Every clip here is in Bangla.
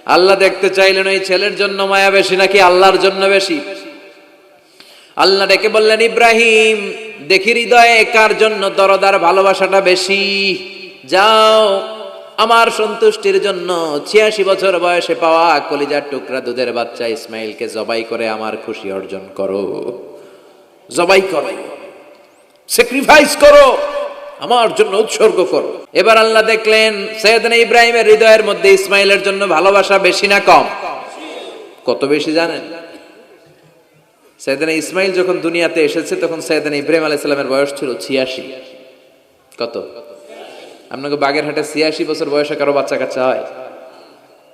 আল্লাহ দেখতে চাইলেন ওই ছেলের জন্য মায়া বেশি নাকি আল্লাহর জন্য বেশি। আল্লাহ ডেকে বললেন, ইব্রাহিম দেখি হৃদয়ে কার জন্য দরদার ভালোবাসাটা বেশি। যাও আমার সন্তুষ্টির জন্য ৮৬ বছর বয়সে পাওয়া কলিজার টুকরা দুধের বাচ্চা ইসমাইলকে জবাই করে আমার খুশি অর্জন করো। জবাই করো, স্যাক্রিফাইস করো, আমার জন্য উৎসর্গ করো। এবার আল্লাহ দেখলেন সাইয়েদনা ইব্রাহিমের হৃদয়ের মধ্যে ইসমাইলের জন্য ভালোবাসা বেশি না কম? কত বেশি জানেন? সাইয়েদনা ইসমাইল যখন দুনিয়াতে এসেছে তখন সাইয়েদনা ইব্রাহিম আলাইহিস সালামের বয়স ছিল ৮৬। কত? আপনাকে বাগেরহাটে ৮৬ বছর বয়সে কারো বাচ্চা কাচ্চা হয়?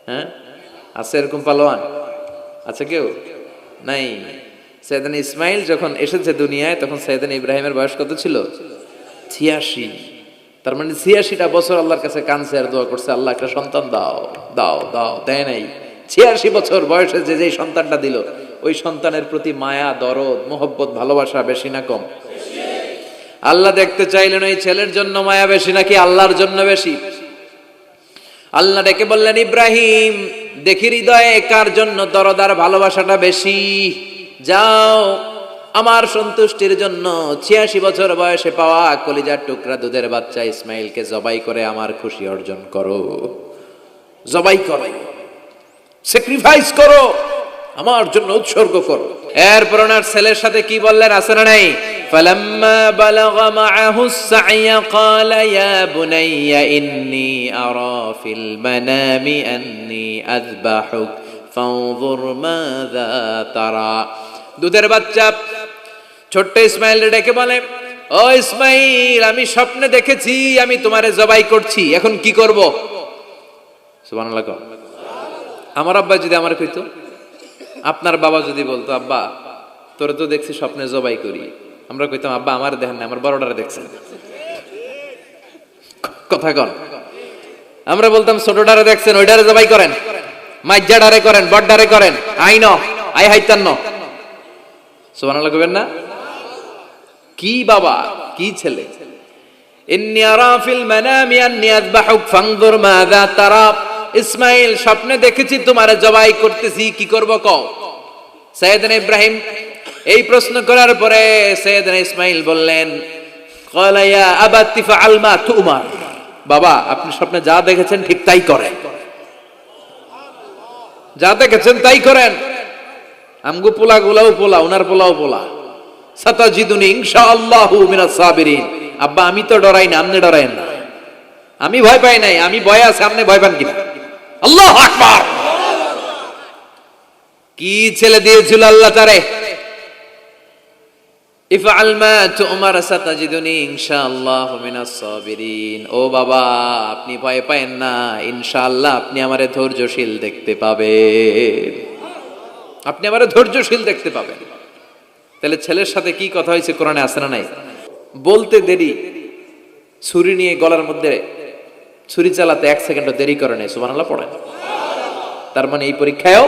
হ্যাঁ, আছে এরকম পালোয়ান? আছে কেউ? নাই। সাইয়েদনা ইসমাইল যখন এসেছে দুনিয়ায় তখন সাইয়েদনা ইব্রাহিমের বয়স কত ছিল? ৮৬। তার মানে ৮৬টা বছর আল্লাহর কাছে কাঁদছে আর দোয়া করছে, আল্লাহ একটা সন্তান দাও দাও দাও, দেয় নাই। ৮৬ বছর বয়সে যে যেই সন্তানটা দিল ওই সন্তানের প্রতি মায়া, দরদ, মোহব্বত, ভালোবাসা বেশি না কম? আল্লাহ দেখতে চাইলেন ওই ছেলের জন্য মায়া বেশি নাকি আল্লাহর জন্য বেশি। আল্লাহ ডেকে বললেন, ইব্রাহিম দেখি হৃদয়ে কার জন্য দরদার ভালোবাসাটা বেশি। যাও আমার সন্তুষ্টির জন্য ৮৬ বছর বয়সে পাওয়া কলিজার টুকরা দুধের বাচ্চা ইসমাইলকে জবাই করে আমার খুশি অর্জন করো। জবাই করো, স্যাক্রিফাইস করো, আমার জন্য উৎসর্গ করো। এরপর ওনার ছেলের সাথে কি বললেন আছে না নাই? ফালাম্মা বালাগা মাআহু সা'য়া ক্বালা ইয়া বুনাইয়া ইন্নী আরা ফিল মানামি আন্নী আযবাহুক ফানজুর মাযা তারা। দুধের বাচ্চা ছোট্ট ইসমাইল ডেকে বলে, ও ইসমাইল আমি স্বপ্নে দেখেছি আমি তোমারে জবাই করছি, এখন কি করব? সুবহানাল্লাহ। আমার আব্বা যদি আমার কইতো, আপনার বাবা যদি বলতো, আব্বা তোরে তো দেখছি স্বপ্নে জবাই করি, আমরা কইতাম আব্বা আমার দেখেন না, আমার বড়টারে দেখছেন। কথা কন। আমরা বলতাম ছোটটারে দেখছেন, ওইটারে জবাই করেন, মাইজ্জাডারে করেন, বড়ডারে করেন, আইন আই হাইতান্ন। সুবহানাল্লাহ কইবেন না? কি বাবা, কি ছেলে! ইন্নী আরা ফিল মানামি আন্নী আযবাহুক ফানজুর মাযা তারা। ইসমাইল স্বপ্নে দেখেছি তোমারে জবাই করতেছি, কি করব কও? সাইয়েদনা ইব্রাহিম এই প্রশ্ন করার পরে সাইয়েদনা ইসমাইল বললেন, ক্বালা ইয়া আবাতি ফাআল মা তুমার। বাবা আপনি স্বপ্নে যা দেখেছেন ঠিক তাই করেন, যা দেখেছেন তাই করেন। আমগো পোলা গুলাও পোলা, উনার পোলাও পোলা। সাতাজিদুনি ইনশাআল্লাহু মিনাস সাবিরিন। আব্বা আমি তো ডরাই না, আপনি ডরায়েন না। আমি ভয় পাই নাই, আমি ভয় আছে, আপনি ভয় পান কিনা? আল্লাহু আকবার। কি ছেলে দিয়েছিল আল্লাহ তারে! ইফআল মা তুমার সাতাজিদুনি ইনশাআল্লাহু মিনাস সাবিরিন। ও বাবা আপনি ভয় পায়েন না, ইনশাআল্লাহ আপনি আমারে ধৈর্যশীল দেখতে পাবেন, আপনি আমারে ধৈর্যশীল দেখতে পাবেন। তাহলে ছেলের সাথে কি কথা হয়েছে কোরআনে আছে না নাই? বলতে দেরি, ছুরি নিয়ে গলার মধ্যে ছুরি চালাতে 1 সেকেন্ডও দেরি করে নাই। সুবহানাল্লাহ পড়েন। তার মানে এই পরীক্ষায়ও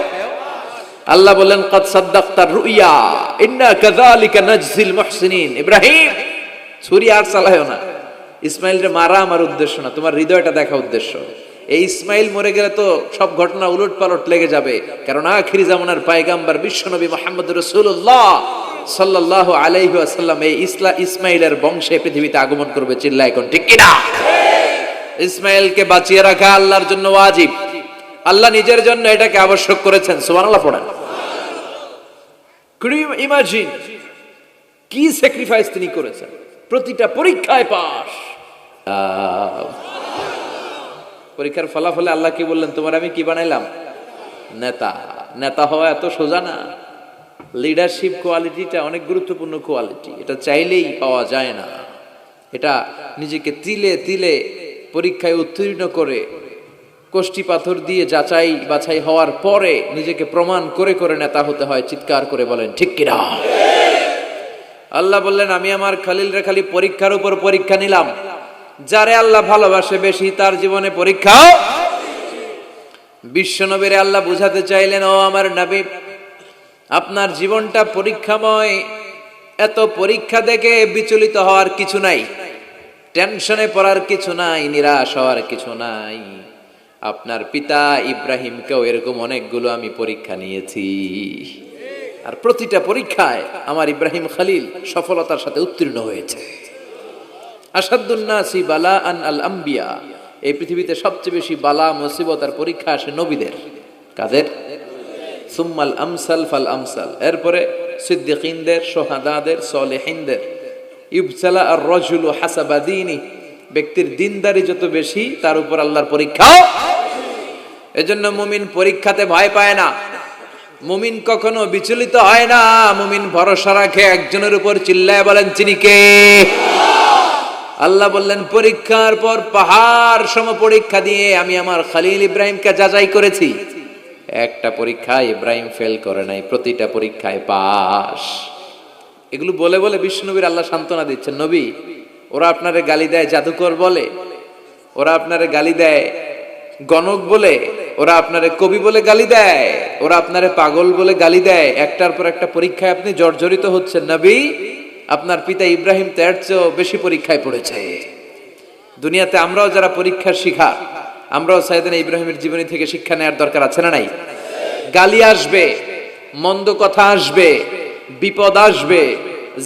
আল্লাহ বললেন, ক্বাদ সাদ্দাকতার রুইয়া ইন্না কাযালিকা নাজজিল মুহসিনিন। ইব্রাহিম ছুরি আর চালায়ও না, ইসমাইলকে মারা আমার উদ্দেশ্য না, তোমার হৃদয়টা দেখা উদ্দেশ্য। এই ইসমাইল মরে গেলে তো সব ঘটনা উলট পালট লেগে যাবে, কারণ আখিরি জামানার পয়গম্বর বিশ্বনবী মুহাম্মদ রাসূলুল্লাহ সাল্লাল্লাহু আলাইহি ওয়াসাল্লাম এই ইসমাইলের বংশে পৃথিবীতে আগমন করবে। চিল্লায় কোন ঠিক কিনা? ইসমাইলকে বাঁচিয়ে রাখা আল্লাহর জন্য ওয়াজিব, আল্লাহ নিজের জন্য এটাকে আবশ্যক করেছেন। সুবহানাল্লাহ পড়েন। Could you imagine কি স্যাক্রিফাইস তিনি করেছেন? প্রতিটা পরীক্ষায় পাস। পরীক্ষার ফলাফলে আল্লাহ কি বললেন? তোমার আমি কি বানাইলাম? নেতা। নেতা হওয়া এত সোজা না। লিডারশিপ কোয়ালিটিটা অনেক গুরুত্বপূর্ণ কোয়ালিটি, এটা চাইলেই পাওয়া যায় না। এটা নিজেকে তিলে তিলে পরীক্ষায় উত্তীর্ণ করে, কষ্টি পাথর দিয়ে যাচাই বাছাই হওয়ার পরে নিজেকে প্রমাণ করে করে নেতা হতে হয়। চিৎকার করে বলেন ঠিক কিনা? আল্লাহ বললেন, আমি আমার খলিলরে খালি পরীক্ষার উপর পরীক্ষা নিলাম। যারে আল্লাহ ভালোবাসে বেশি তার জীবনে পরীক্ষাও। বিশ্বনবীরে আল্লাহ বুঝাতে চাইলেন, ও আমার নবী আপনার জীবনটা পরীক্ষাময়, এত পরীক্ষা দেখে বিচলিত হওয়ার কিছু নাই, টেনশনে পড়ার কিছু নাই, নিরাশ হওয়ার কিছু নাই। আপনার পিতা ইব্রাহিমকেও এরকম অনেকগুলো আমি পরীক্ষা নিয়েছি, আর প্রতিটা পরীক্ষায় আমার ইব্রাহিম খলিল সফলতার সাথে উত্তীর্ণ হয়েছে। আসাদুন নাসি বালাআন আল আম্বিয়া, এই পৃথিবীতে সবচেয়ে বেশি বালা মুসিবত আর পরীক্ষা আসে নবীদের। কাদের? সুম্মাল আমসাল ফাল আমসাল, এরপরে সিদ্দিকিনদের, শুহাদাদের, সলিহিনদের। ইবতালা আর রাজুলু হাসাবা দীনি, ব্যক্তির দিনদারি যত বেশি তার উপর আল্লাহর পরীক্ষাও। এজন্য মুমিন পরীক্ষাতে ভয় পায় না, মুমিন কখনো বিচলিত হয় না, মুমিন ভরসা রাখে একজনের উপর। চিল্লায় বলেন যিনি কে? আল্লাহ বললেন পরীক্ষার পর পাহাড় সম পরীক্ষা দিয়ে আমি আমার খলিল ইব্রাহিমকে যাচাই করেছি। একটা পরীক্ষায় ইব্রাহিম ফেল করে নাই, প্রতিটা পরীক্ষায় পাস। এগুলো বলে বলে বিষ্ণুনবীর আল্লাহ সান্ত্বনা দিচ্ছেন, নবী ওরা আপনারে গালি দেয় জাদুকর বলে, ওরা আপনারে গালি দেয় গণক বলে, ওরা আপনারে কবি বলে গালি দেয়, ওরা আপনারে পাগল বলে গালি দেয়, একটার পর একটা পরীক্ষায় আপনি জর্জরিত হচ্ছেন। নবী আপনার পিতা ইব্রাহিম তো এর চেয়েও বেশি পরীক্ষায় পড়েছে। দুনিয়াতে আমরাও যারা পরীক্ষার শিখা, আমরাও সাইয়েদনা ইব্রাহিমের জীবনী থেকে শিক্ষা নেওয়ার দরকার আছে না নাই? গালি আসবে, মন্দ কথা আসবে, বিপদ আসবে,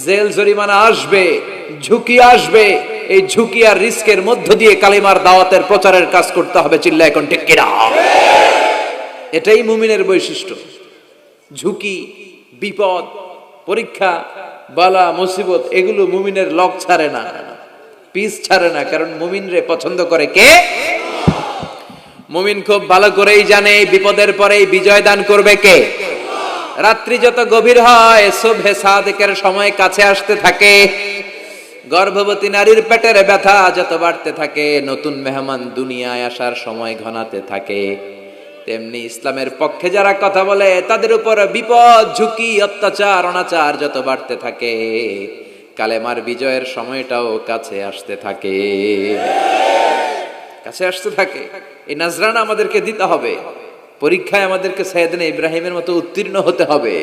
জেল জরিমানা আসবে, ঝুঁকি আসবে। এই ঝুঁকি আর রিস্কের মধ্য দিয়ে কালিমার দাওয়াতের প্রচারের কাজ করতে হবে। চিল্লায় এখন ঠিক কিনা? এটাই মুমিনের বৈশিষ্ট্য। ঝুঁকি, বিপদ, পরীক্ষা, বালা মুসিবত, এগুলো মুমিনের লক ছাড়ে না, পিস ছাড়ে না। কারণ মুমিনরে পছন্দ করে কে? মুমিন খুব ভালো করেই জানে বিপদের পরেই বিজয় দান করবে কে। রাত্রি যত গভীর হয়, সুবহে সাদেকের সময় কাছে আসতে থাকে, গর্ভবতী নারীর পেটের ব্যথা যত বাড়তে থাকে, নতুন মেহমান দুনিয়ায় আসার সময় ঘনাতে থাকে, তেমনি ইসলামের পক্ষে যারা কথা বলে তাদের উপর বিপদ, ঝুঁকি, অত্যাচার, অনাচার যত বাড়তে থাকে, কালেমার বিজয়ের সময়টাও কাছে আসতে থাকে, কাছে আসতে থাকে। এই নাজরানা আমাদেরকে দিতে হবে। পরীক্ষায় আমাদেরকে সাইয়েদনা ইব্রাহিমের মতো উত্তীর্ণ হতে হবে।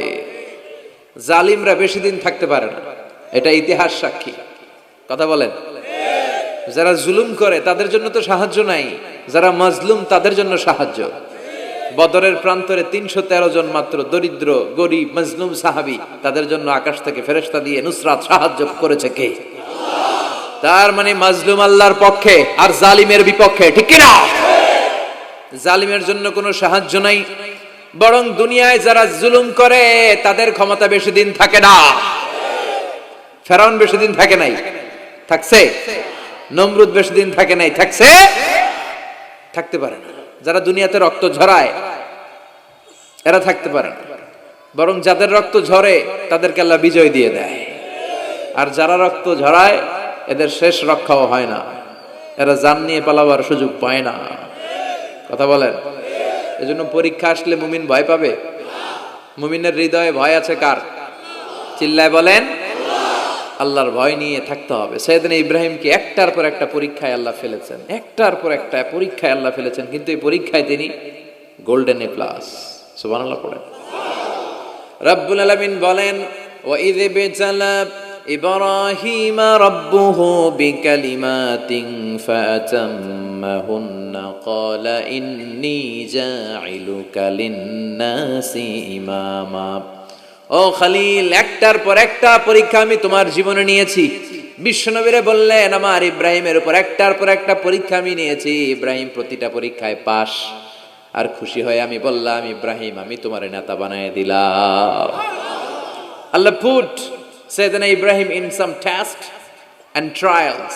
জালিমরা বেশি দিন থাকতে পারে না, এটা ইতিহাস সাক্ষী। কথা বলেন। যারা জুলুম করে তাদের জন্য তো সাহায্য নাই, যারা মাজলুম তাদের জন্য সাহায্য। বদরের প্রান্তরে 313 জন মাত্র দরিদ্র, গরিব, মাজলুম সাহাবী, তাদের জন্য আকাশ থেকে ফেরেশতা দিয়ে নুসরাত সাহায্য করেছে কে? তার মানে মাজলুম আল্লাহর পক্ষে আর জালিমের বিপক্ষে, ঠিক কি না? জালিমের জন্য কোনো সাহায্য নাই, বরং দুনিয়ায় যারা জুলুম করে তাদের ক্ষমতা বেশি দিন থাকে না। ফেরাউন বেশি দিন থাকে নাই, থাকছে? নমরুদ বেশি দিন থাকে নাই, থাকছে? থাকতে পারে না। যারা দুনিয়াতে রক্ত ঝরায় এরা থাকতে পারে না, বরং যাদের রক্ত ঝরে তাদেরকে আল্লাহ বিজয় দিয়ে দেয়। আর যারা রক্ত ঝরায় এদের শেষ রক্ষাও হয় না, এরা জান নিয়ে পালাবার সুযোগ পায় না। কথা বলেন। এজন্য পরীক্ষা আসলে মুমিন ভয় পাবে? মুমিনের হৃদয়ে ভয় আছে কার? চিল্লায় বলেন। আল্লাহর ভয় নিয়ে থাকতে হবে। সাইয়েদনা ইব্রাহিমকে একটার পর একটা পরীক্ষায় আল্লাহ ফেলেছেন, একটার পর একটা পরীক্ষায় আল্লাহ ফেলেছেন, কিন্তু এই পরীক্ষায় তিনি গোল্ডেন এ প্লাস। সুবহানাল্লাহ পড়েন। রব্বুল আলামিন বলেন, ওয়া ইয বিতালা ইব্রাহিম রাব্বুহু বিকালিমাতিন ফাতাম্মাহুন্না ক্বালা ইন্নী জাইলুকা লিন-নাসি ইমামা। ও খলিল, একটার পর একটা পরীক্ষা আমি তোমার জীবনে নিয়েছি। বিশ্বনবীরে বললেন আমার ইব্রাহিমের উপর একটার পর একটা পরীক্ষা আমি নিয়েছি, ইব্রাহিম প্রতিটা পরীক্ষায় পাস। আর খুশি হয়ে আমি বললাম, ইব্রাহিম আমি তোমার নেতা বানায় দিলাম। আল্লাহ put Sayyidina Ibrahim in some tests and trials,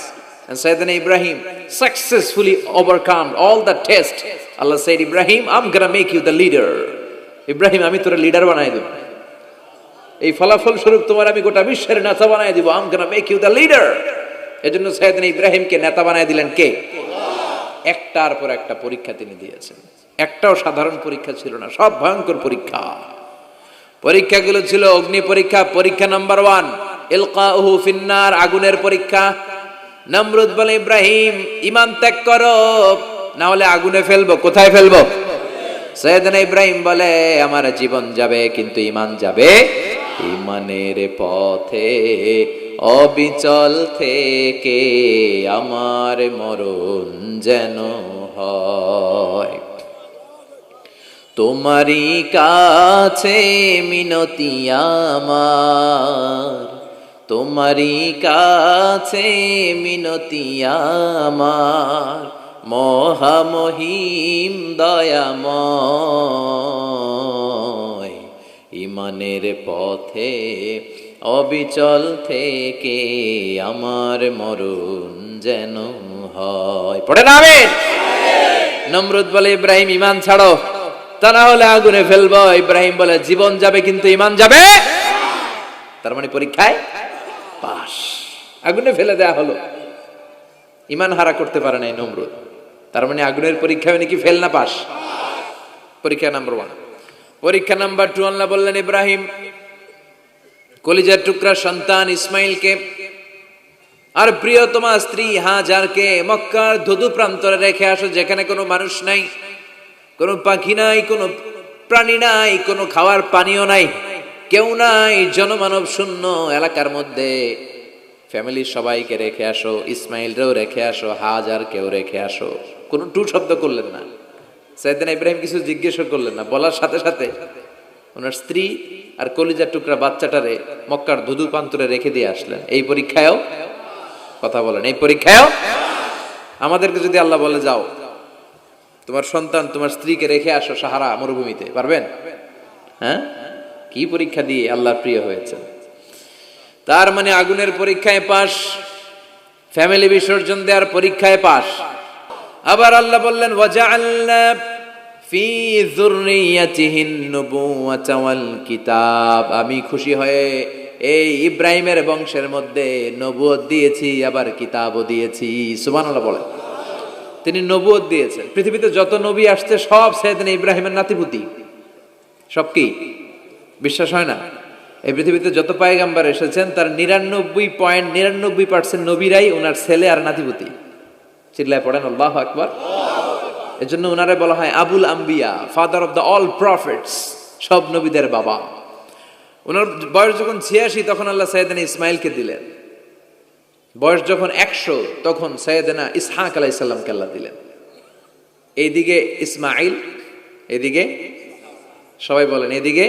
and Sayyidina Ibrahim successfully overcome all the tests. Allah said, Ibrahim, I'm gonna make you the leader. Ibrahim আমি তোর লিডার বানাই দেব, এই ফলাফল স্বরূপ তোমার আমি গোটা বিশ্বের নেতা বানাই দিব। I'm gonna make you the leader. এজন্য সাইয়েদনা ইব্রাহিমকে নেতা বানাই দিলেন কে? একটার পর একটা পরীক্ষা তিনি দিয়েছেন। একটাও সাধারণ পরীক্ষা ছিল না, সব ভয়ঙ্কর পরীক্ষা। পরীক্ষাগুলো ছিল অগ্নি পরীক্ষা। পরীক্ষা নাম্বার 1 ইলকাউহু ফিন্নার, আগুনের পরীক্ষা। নমরুদ বলে, ইব্রাহিম ঈমান ত্যাগ করো, না হলে আগুনে ফেলবো। কোথায় ফেলবো? সাইয়েদনা ইব্রাহিম বলে, আমার জীবন যাবে কিন্তু ঈমান যাবে। ঈমানের পথে অবিচল থেকে আমার মরণ যেন হয়। তোমারই কাছে মিনতি আমার, তোমারই কাছে মিনতি আমার, মহামহিম দয়াময়, ইমানের পথে অবিচল থেকে আমার মরণ যেন হয়। পড়ে না আমিন। নমরুদ বলে ইব্রাহিম ঈমান ছাড়ো, তা না হলে আগুনে ফেলবো। ইব্রাহিম বলে জীবন যাবে কিন্তু ঈমান যাবে। তার মানে পরীক্ষায় পাস, আগুনে ফেলে দেয়া হলো, ঈমান হারা করতে পারে নাই নমরুদ। তার মানে আগুনের পরীক্ষায় নাকি ফেল না পাস? পরীক্ষা নাম্বার 1। পরীক্ষা নাম্বার 2 আল্লাহ বললেন ইব্রাহিম কলিজার টুকরা সন্তান ইসমাইলকে আর প্রিয়তমা স্ত্রী হাজারকে মক্কার ধুধু প্রান্তরে রেখে আসো, যেখানে কোনো মানুষ নাই, কোনো পাখি নাই, কোনো প্রাণী নাই, কোনো খাওয়ার পানিও নাই, কেউ নাই, জনমানব শূন্য এলাকার মধ্যে ফ্যামিলির সবাইকে রেখে আসো, ইসমাইলরেও রেখে আসো, হাজারকেও রেখে আসো। কোনো টু শব্দ করলেন না। সাইয়েদনা ইব্রাহিম কিছু জিজ্ঞেসও করলেন না, বলার সাথে সাথে ওনার স্ত্রী আর কলিজার টুকরা বাচ্চাটারে মক্কার ধুধু প্রান্তরে রেখে দিয়ে আসলেন। এই পরীক্ষায়ও কথা বলেন, এই পরীক্ষায়ও আমাদেরকে যদি আল্লাহ বলে যাও তোমার সন্তান তোমার স্ত্রীকে রেখে আসো সাহারা মরুভূমিতে, পারবেন? হ্যাঁ, কি পরীক্ষা দিয়ে আল্লাহর প্রিয় হয়েছে। তার মানে আগুনের পরীক্ষায় পাস, ফ্যামিলি বিসর্জন দেওয়ার পরীক্ষায় পাস। আবার আল্লাহ বললেন ওয়াজআলনা ফি যুররিয়াতিহিন নুবুওয়াতা ওয়াল কিতাব, আমি খুশি হয়ে এই ইব্রাহিমের বংশের মধ্যে নবুয়ত দিয়েছি, আবার কিতাবও দিয়েছি। সুবহানাল্লাহ বলেন। তিনি নবুয়ত দিয়েছেন। পৃথিবীতে যত নবী আসছে সব সাইয়েদনা ইব্রাহিমের নাতিপুতি। সব কি বিশ্বাস হয় না? এই পৃথিবীতে যত পয়গম্বর এসেছেন তার 99.99% নবীরাই ওনার ছেলে আর নাতিপুতি। চিল্লায় পড়েন আল্লাহু আকবার। এজন্য ওনারে বলা হয় আবুল আম্বিয়া, father of the all prophets, সব নবীদের বাবা। ওনার বয়স যখন 86 তখন আল্লাহ সাইয়েদনা ইসমাইলকে দিলেন। বয়স যখন 100 তখন সাইয়েদনা ইসহাক আলাইহিস সালামকে আল্লাহ দিলেন। এইদিকে ইসমাইল, এদিকে সবাই বলেন এদিকে,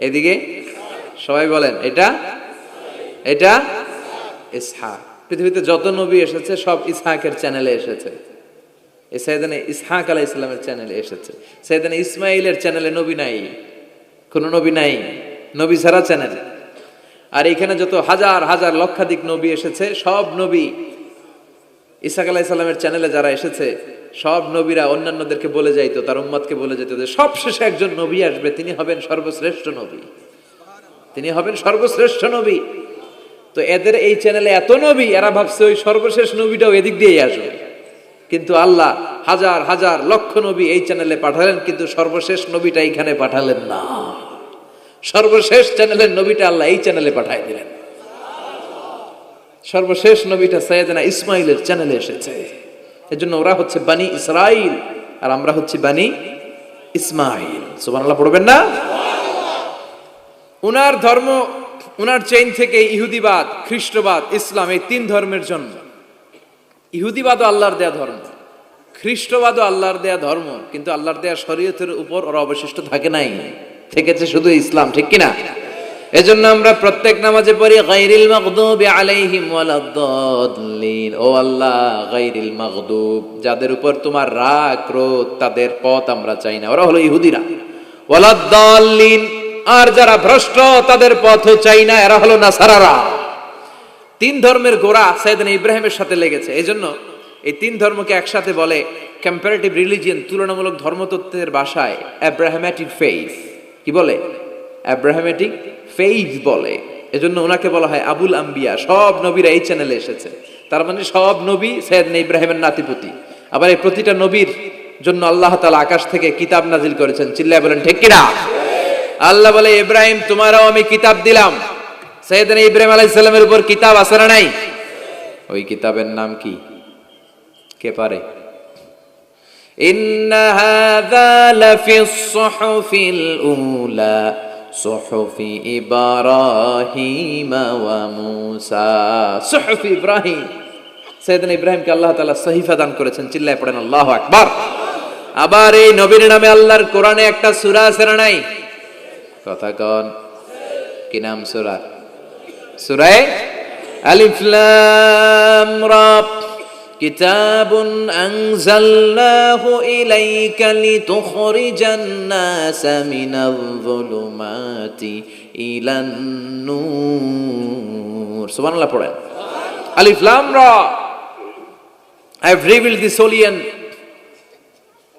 এদিকে সবাই বলেন এটা, এটা ইসহাক। পৃথিবীতে যত নবী এসেছে সব ইসহাকের চ্যানেলে এসেছে। এই সাইয়েদনা ইসহাক আলাইহিস সালামের চ্যানেলে এসেছে। সাইয়েদনা ইসমাইলের চ্যানেলে নবী নাই, কোন নবী নাই, নবী ছাড়া চ্যানেল। আর এখানে যত হাজার হাজার লক্ষাধিক নবী এসেছে সব নবী ইসহাক আলাইহিস সালামের চ্যানেলে যারা এসেছে সব নবীরা অন্যান্যদেরকে বলে যাইতো, তার উম্মতকে বলে যেত যে সবশেষে একজন নবী আসবে, তিনি হবেন সর্বশ্রেষ্ঠ নবী, তিনি হবেন সর্বশ্রেষ্ঠ নবী। তো এদের এই চ্যানেলে এত নবী, এরা ভাবছে ওই সর্বশেষ নবীটাও এদিক দিয়েই আসবে। কিন্তু আল্লাহ হাজার হাজার লক্ষ নবী এই চ্যানেলে পাঠালেন, কিন্তু সর্বশেষ নবীটা এইখানে পাঠালেন না। সর্বশেষ চ্যানেলের নবীটা আল্লাহ এই চ্যানেলে পাঠাই দিলেন। সর্বশেষ নবীটা সাইয়েদনা ইসমাইলের চ্যানেলে এসেছে। এজন্য ওরা হচ্ছে বানি ইসরাইল আর আমরা হচ্ছি বানি ইসমাইল। সুবহানাল্লাহ পড়বেন না? উনার ধর্ম, উনার চেইন থেকে ইহুদিবাদ, খ্রিস্টবাদ, ইসলাম, এই 3 ধর্মের জন্ম। ইহুদিবাদও আল্লাহর দেয়া ধর্ম, খ্রিস্টবাদও আল্লাহর দেয়া ধর্ম, কিন্তু আল্লাহর দেয়া শরীয়তের উপর ওরা অবশিষ্ট থাকে নাই, থেকেছে শুধু ইসলাম। ঠিক কিনা? এজন্য আমরা প্রত্যেক নামাজে পড়ি গায়রিল মাগদুবি আলাইহিম ওয়ালাদ-দাল্লিন। ও আল্লাহ, গায়রিল মাগদুব, যাদের উপর তোমার রাগ ক্রোধ, তাদের পথ আমরা চাই না, ওরা হলো ইহুদিরা। ওয়ালাদ-দাল্লিন, আর যারা ভ্রষ্ট তাদের পথও চাই না, এরা হলো নাসারারা। 3 ধর্মের গোড়া সাইয়েদনা ইব্রাহিমের সাথে লেগেছে। এজন্য এই 3 ধর্মকে একসাথে বলে কম্পারেটিভ রিলিজিয়ন, তুলনামূলক ধর্মতত্ত্বের ভাষায় অ্যাব্রাহামেটিক ফেইথ। কি বলে? অ্যাব্রাহামেটিক ফেইথ বলে। এজন্য ওনাকে বলা হয় আবুল আম্বিয়া। সব নবীরা এই চ্যানেলে এসেছে। তার মানে সব নবী সাইয়েদনা ইব্রাহিমের নাতিপুতি। আবার এই প্রতিটা নবীর জন্য আল্লাহ তাআলা আকাশ থেকে কিতাব নাজিল করেছেন। চিল্লায় বলেন ঠিক কিনা? আল্লাহ বলে ইব্রাহিম তোমারও আমি কিতাব দিলাম। সাইয়েদনা ইব্রাহিম আলাইহিস সালামের উপর কিতাব আছে না নাই? ওই কিতাবের নাম কি? কে পারে? ইন্না হাযা লাফিস সুহুফিল উলা সুহুফি ইব্রাহিম ওয়া মূসা। সুহুফি ইব্রাহিম, সাইয়েদনা ইব্রাহিমকে আল্লাহ তাআলা সহিফা দান করেছেন। চিল্লায় পড়েন আল্লাহু আকবার। আবার এই নবীর নামে আল্লাহর কোরআনে একটা সূরা আছে না নাই? কথা কন, কি নাম সূরা? সূরা আলিফ লাম রা। কিতাবুন আনজালনাহু ইলাইকা লিতুখরিজান নাসা মিনাল যুলুমাতি ইলান নূর। সুবহানাল্লাহ পড়েন। আলিফ লাম রা। I have revealed this holy and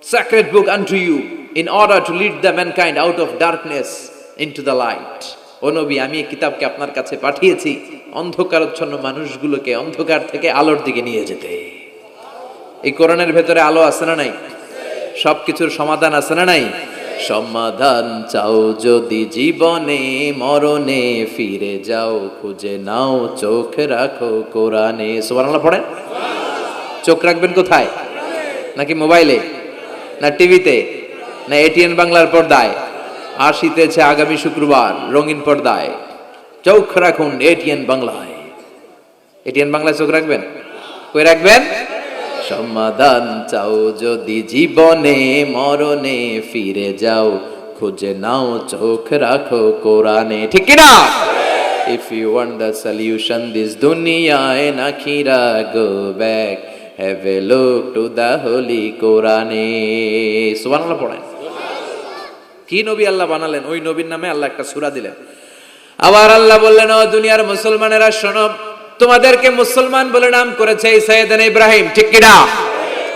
sacred book unto you in order to lead the mankind out of darkness into the light. ও নবী, আমি এই কিতাবকে আপনার কাছে পাঠিয়েছি অন্ধকারাচ্ছন্ন মানুষগুলোকে অন্ধকার থেকে আলোর দিকে নিয়ে যেতে। এই কোরআনের ভেতরে আলো আছে না নাই? সবকিছুর সমাধান আছে না নাই? সমাধান চাও যদি জীবনে মরণে, ফিরে যাও খুঁজে নাও চোখ রাখো কোরআনে। সুবহানাল্লাহ পড়েন। চোখ রাখবেন কোথায়? নাকি মোবাইলে, না টিভিতে, না এটিএন বাংলার পর্দায়? আসিতেছে আগামী শুক্রবার রঙিন পর্দায়, চোখ রাখুন এটিএন বাংলায়। এটিএন বাংলায় চোখ রাখবেন? কই রাখবেন? সমাধান চাও যদি জীবনে মরণে, ফিরে যাও খুঁজে নাও চোখ রাখো কোরআনে। ঠিক কিনা? If you want the solution this dunya and akhirah, go back, have a look to the holy Quran. সুবহানাল্লাহ পড়েন। কি নবী আল্লাহ বানালেন, ওই নবীর নামে আল্লাহ একটা সূরা দিলেন। আবার আল্লাহ বললেন, ও দুনিয়ার মুসলমানেরা শোনো, তোমাদেরকে মুসলমান বলে নাম করেছে সাইয়েদনা ইব্রাহিম। ঠিক কিনা?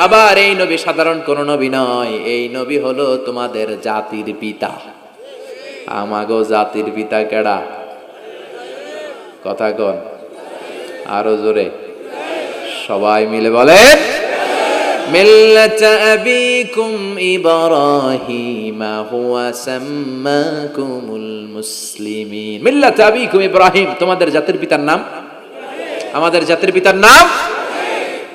আবার এই নবী সাধারণ কোন নবী নয়, এই নবী হলো তোমাদের জাতির পিতা। আমাগো জাতির পিতা কেডা? কথা কন আরো জোরে, সবাই মিলে বলেন, মিল্লাতা আবিকুম ইব্রাহিম হুয়া সাম্মাকুমুল মুসলিমিন। মিল্লাতা আবিকুম ইব্রাহিম, তোমাদের জাতির পিতার নাম, আমাদের জাতির পিতার নাম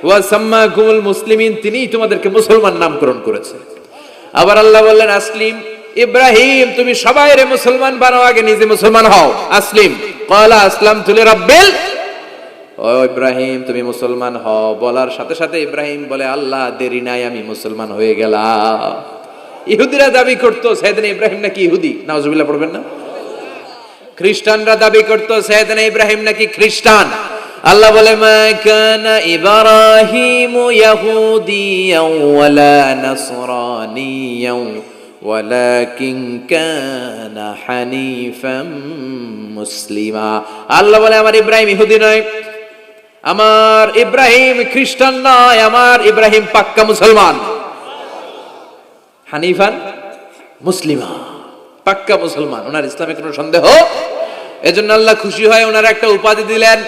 হুয়া সাম্মাকুমুল মুসলিমিন, তিনিই তোমাদেরকে মুসলমান নামকরণ করেছে। আবার আল্লাহ বললেন, আসলিম ইব্রাহিম, তুমি সবাইরে মুসলমান বানাও, আগে নিজে মুসলমান হও। আসলিম ক্বালা আসলামতু লিরাব্বিল। ও ইব্রাহিম, তুমি মুসলমান হও বলার সাথে সাথে ইব্রাহিম বলে, আল্লাহ দেরি নাই, আমি মুসলমান হয়ে গেলাম। ইহুদিরা দাবি করতো সাইয়েদনা ইব্রাহিম নাকি ইহুদি, নাউজুবিল্লাহ পড়বেন না? খ্রিস্টানরা দাবি করতো সাইয়েদনা ইব্রাহিম নাকি খ্রিস্টান। আল্লাহ বলে, মা কানা ইব্রাহিম ইয়াহুদিয়াও ওয়ালা নাসরানিয়াও ওয়ালাকিন কানা হানিফাম মুসলিমা। আল্লাহ বলে, আমার ইব্রাহিম ইহুদি নয়, আমার ইব্রাহিম খ্রিস্টান নয়, আমার ইব্রাহিম পাক্কা মুসলমান। হানিফান মুসলিমা, পাক্কা মুসলমান, ওনার ইসলামে কোনো সন্দেহ। এজন্য আল্লাহ খুশি হয়, ওনার একটা উপাধি দিলেন।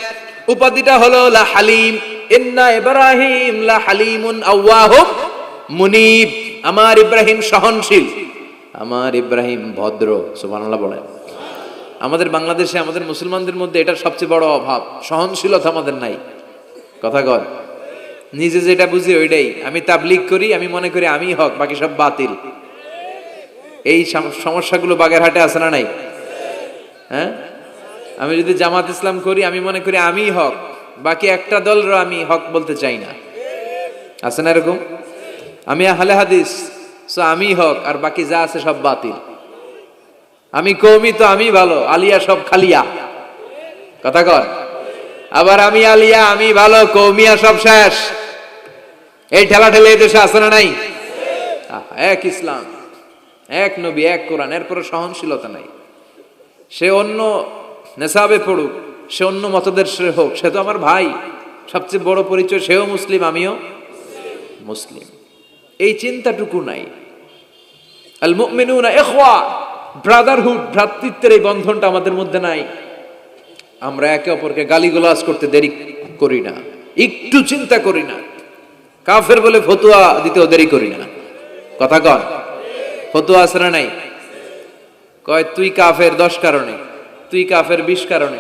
উপাধিটা হলো লা হালিম। ইন্না ইব্রাহিম লা হালিমুন আওয়াহুম মুনিব। আমার ইব্রাহিম সহনশীল, আমার ইব্রাহিম ভদ্র। সুবহানাল্লাহ বলেন। আমাদের বাংলাদেশে, আমাদের মুসলমানদের মধ্যে এটার সবচেয়ে বড় অভাব, সহনশীলতা আমাদের নাই। কথা কর, নিজে যেটা বুঝি ওইটাই। আমি তাবলীগ করি, আমি মনে করি আমি হক, বাকি সব বাতিল। এই সমস্যাগুলো বাগেরহাটে আছে না নাই? হ্যাঁ, আমি যদি জামাত ইসলাম করি, আমি মনে করি আমি হক, বাকি একটা দলর আমি হক বলতে চাই না। আছে না এরকম? আমি আহলে হাদিস, সো আমি হক, আর বাকি যা আছে সব বাতিল। আমি কওমি, তো আমি ভালো, আলিয়া সব খালিয়া। কথা কর। আবার আমি আলিয়া, আমি ভালো, কওমিয়া সব শেষ। এই ঠেলা ঠেলে এই দেশে আছে না নাই? এক ইসলাম, এক নবী, এক কোরআন, এরপরে সহনশীলতা নাই। সে অন্য নেশাবে পড়ুক, সে অন্য মতদর্শে হোক, সে তো আমার ভাই। সবচেয়ে বড় পরিচয়, সেও মুসলিম, আমিও মুসলিম। এই চিন্তাটুকু নাই। আল মুমিনুনা ইখওয়া, ব্রাদারহুড, ভ্রাতৃত্বের এই বন্ধনটা আমাদের মধ্যে নাই। আমরা একে অপরকে গালিগালাজ করতে দেরি করি না, একটু চিন্তা করি না। কাফের বলে ফতোয়া দিতেও দেরি করি না। কথা কন, ফতোয়া আছে না নাই? কয় তুই কাফের 10 কারণে, তুই কাফের 20 কারণে,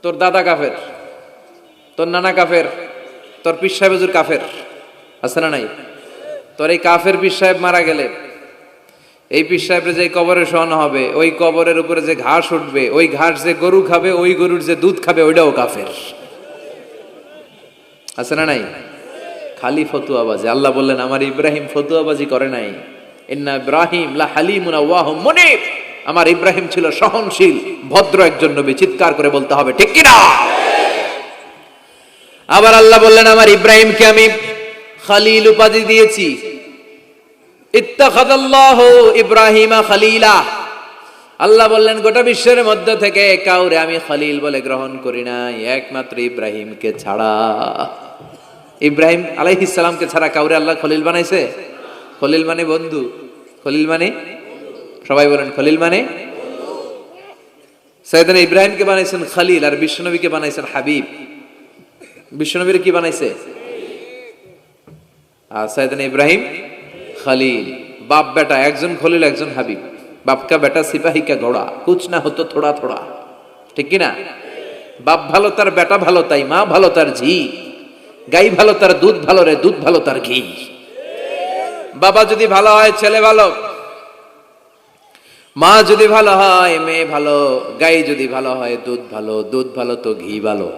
তোর দাদা কাফের, তোর নানা কাফের, তোর পীর সাহেব হুজুর কাফের। আছে না নাই? তোর এই কাফের পীর সাহেব মারা গেলে, এই পীর সাহেবের যে কবরে শোয়ানো হবে, ওই কবরের উপরে যে ঘাস উঠবে, ওই ঘাস যে গরু খাবে, ওই গরুর যে দুধ খাবে, ওইটাও কাফের। আছে না নাই? খালি ফতুয়াবাজি। আল্লাহ বললেন আমার ইব্রাহিম ফতুয়াবাজি করে নাই। ইন্না ইব্রাহিম লা হালিমুন আওয়াহুম মুনিব, আমার ইব্রাহিম ছিল সহনশীল ভদ্র একজন নবী। চিৎকার করে বলতে হবে ঠিক কিনা। আবার আল্লাহ বললেন আমার ইব্রাহিমকে আমি খালিল উপাধি দিয়েছি। ইত্তাখাযাল্লাহু ইব্রাহিমা খালিলা, আল্লাহ বললেন গোটা বিশ্বের মধ্য থেকে কাউরে আমি খলিল বলে গ্রহণ করি নাই, একমাত্র ইব্রাহিমকে ছাড়া। ইব্রাহিম আলাইহিস সালামকে ছাড়া কাউরে আল্লাহ খলিল বানাইছে? খলিল মানে বন্ধু। খলিল মানে, সবাই বলেন খলিল মানে। সাইয়েদনা ইব্রাহিমকে বানাইছেন খলিল, আর বিশ্বনবীকে বানাইছেন হাবিব। বিশ্বনবীর কি বানাইছে? আর সাইয়েদনা ইব্রাহিম খলিল। বাপ বেটা, একজন খলিল একজন হাবিব। বাপ কা বেটা সিপাহী কা ঘোড়া, কুছ না হতো থোড়া থোড়া, ঠিক কিনা? বাপ ভালো তার বেটা ভালো তাই, মা ভালো তার ঝি, গাই ভালো তার দুধ ভালো রে, দুধ ভালো তার ঘি। বাবা যদি ভালো হয় ছেলে ভালো, মা যদি ভালো হয় মেয়ে ভালো, গাই যদি ভালো হয় দুধ ভালো, দুধ ভালো তো ঘি ভালো।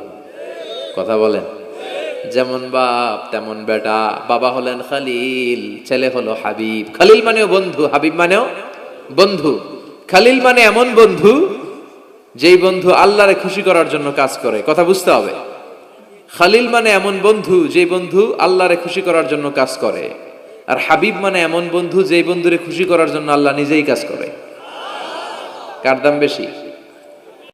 কথা বলেন। যেমন বাপ তেমন বেটা। বাবা হলেন খলিল, ছেলে হলো হাবিব। খলিল মানেও বন্ধু, হাবিব মানেও বন্ধু। খলিল মানে এমন বন্ধু যেই বন্ধু আল্লাহরে খুশি করার জন্য কাজ করে। কথা বুঝতে হবে। খলিল মানে এমন বন্ধু যেই বন্ধু আল্লাহরে খুশি করার জন্য কাজ করে। আর হাবিব মানে এমন বন্ধু যেই বন্ধুরে খুশি করার জন্য আল্লাহ নিজেই কাজ করে। কার দাম বেশি?